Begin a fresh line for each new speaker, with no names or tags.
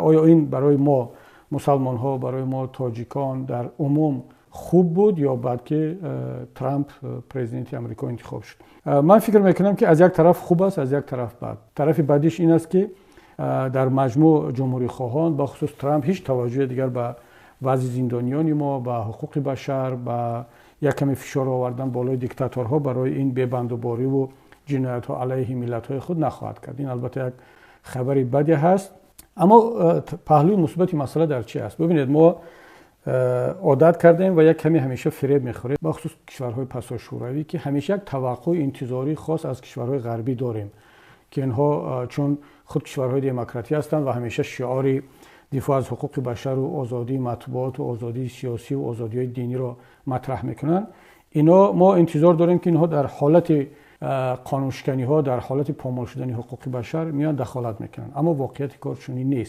آیا این برای ما مسلمان ها، برای ما تاجیکان در عموم خوب بود یا بعد که ترامپ پرزیدنت آمریکا انتخاب شد؟ من فکر میکنم که از یک طرف خوب است، از یک طرف بد. طرف بعدیش این است که در مجموع جمهوری خواهان با خصوص ترامپ هیچ توجه دیگر به وضع زندانیان ما، به حقوق بشر، به یک کمی فشار آوردن بالای دیکتاتورها برای این ببندوباری و جنایت ها علیه ملت های خود نخواهد کرد. این البته یک خبری بدی هست. اما پهلوی مثبت مسئله در چی است؟ ببینید، ما عادت کردیم و یک کمی همیشه فریب میخوریم، با خصوص کشورهای پسا شوروی، که همیشه یک توقع انتظاری خاص از کشورهای غربی داریم که اینها چون خود کشورهای دموکراتی هستند و همیشه شعار دفاع از حقوق بشر و آزادی مطبوعات و آزادی سیاسی و آزادی‌های دینی را مطرح میکنن، اینا ما انتظار داریم که اینها در حالت قانونشکنی ها، در حالت پامال شدن حقوق بشر میان دخالت میکنن. اما واقعیت کار چنین نیست.